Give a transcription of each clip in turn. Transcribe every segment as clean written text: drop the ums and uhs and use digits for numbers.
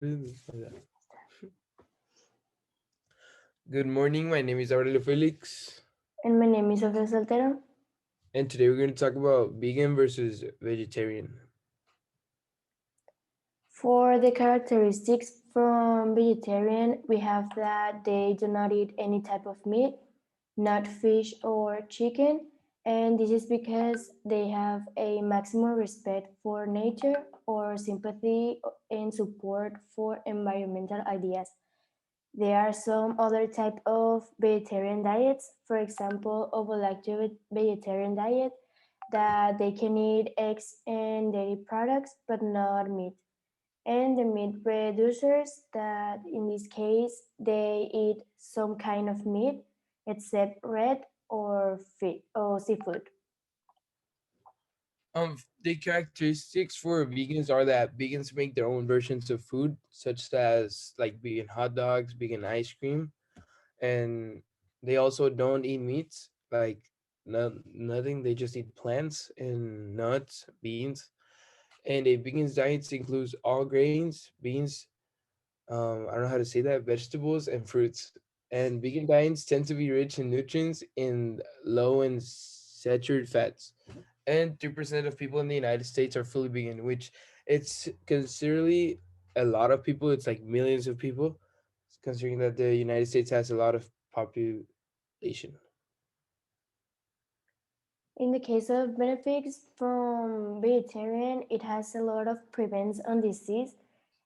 Good morning. My name is Aurelio Felix, And my name is Sofía Soltero. and today we're going to talk about vegan versus vegetarian. For the characteristics from vegetarian, we have that they do not eat any type of meat, not fish or chicken, and this is because they have a maximum respect for nature or sympathy and support for environmental ideas. There are some other type of vegetarian diets, for example, ovo-lacto vegetarian diet, that they can eat eggs and dairy products but not meat. And the meat reducers that in this case they eat some kind of meat except red or fish or seafood. The characteristics for vegans are that vegans make their own versions of food, such as like vegan hot dogs, vegan ice cream, and they also don't eat meats, like nothing. They just eat plants and nuts, beans. And a vegan's diet includes all grains, beans, I don't know how to say that, vegetables and fruits. And vegan diets tend to be rich in nutrients and low in saturated fats. And 3% of people in the United States are fully vegan, which it's considerably a lot of people. It's like millions of people, considering that the United States has a lot of population. In the case of benefits from vegetarian, it has a lot of prevents on disease.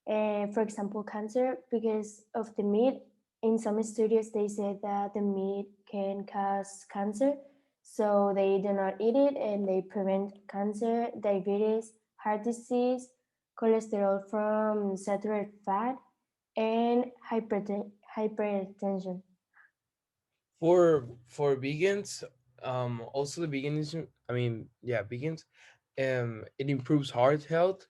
For example, cancer, because of the meat. In some studies, they say that the meat can cause cancer, so they do not eat it and they prevent cancer, diabetes, heart disease, cholesterol from saturated fat, and hypertension. For vegans, also the veganism. I mean, yeah, vegans. It improves heart health.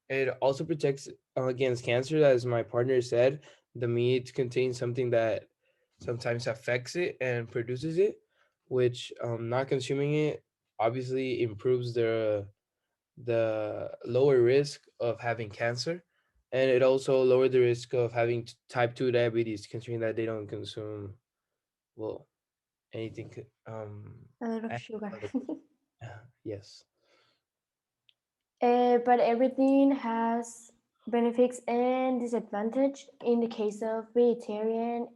It also protects against cancer, as my partner said. The meat contains something that sometimes affects it and produces it, which not consuming it obviously improves the lower risk of having cancer, and it also lowered the risk of having type 2 diabetes, considering that they don't consume, well, anything A lot of added sugar. chemicals. Yes. But everything has benefits and disadvantage. In the case of vegetarian,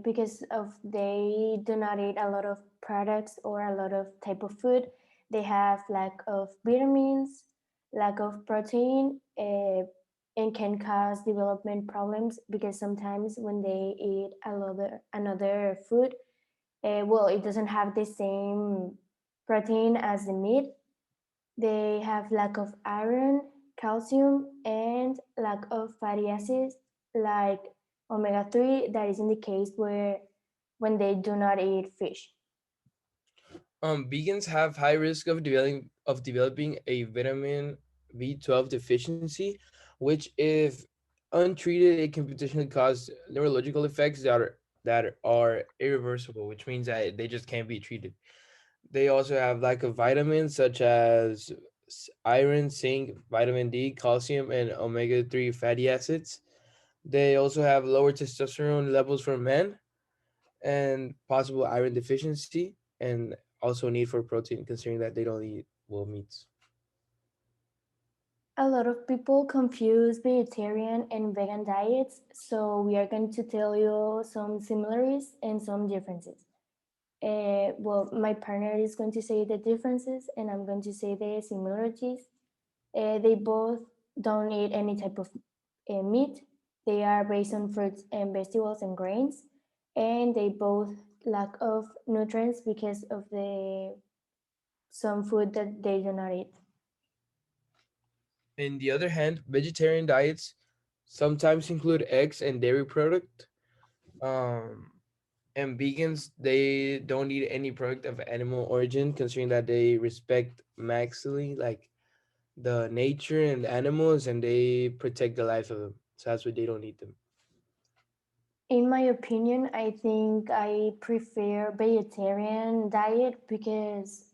because of they do not eat a lot of products or a lot of type of food, they have lack of vitamins, lack of protein, and can cause development problems because sometimes when they eat another food, well, it doesn't have the same protein as the meat. They have lack of iron, calcium, and lack of fatty acids like omega-3 that is in the case where when they do not eat fish. Vegans have high risk of developing a vitamin B12 deficiency, which, if untreated, it can potentially cause neurological effects that are irreversible, which means that they just can't be treated. They also have lack of vitamins such as iron, zinc, vitamin D, calcium, and omega-3 fatty acids. They also have lower testosterone levels for men and possible iron deficiency, and also need for protein, considering that they don't eat, well, meats. A lot of people confuse vegetarian and vegan diets, so we are going to tell you some similarities and some differences. Well, my partner is going to say the differences, and I'm going to say the similarities. They both don't eat any type of meat. They are based on fruits and vegetables and grains, and they both lack of nutrients because of the some food that they do not eat. On the other hand, vegetarian diets sometimes include eggs and dairy product. Um, and vegans, they don't eat any product of animal origin, considering that they respect maximally like the nature and animals, and they protect the life of them. So that's why they don't eat them. In my opinion, I think I prefer vegetarian diet because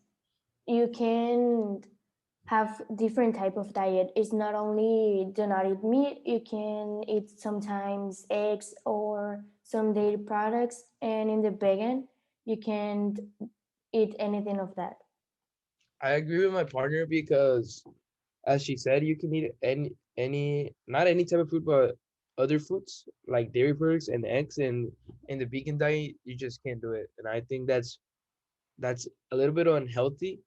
you can. have different type of diet. It's not only do not eat meat, you can eat sometimes eggs or some dairy products, and in the vegan you can't eat anything of that. I agree with my partner because, as she said, you can eat any not any type of food, but other foods like dairy products and eggs. And in the vegan diet, you just can't do it. And I think that's a little bit unhealthy.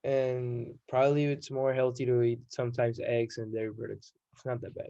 And probably it's more healthy to eat sometimes eggs and dairy products. It's not that bad.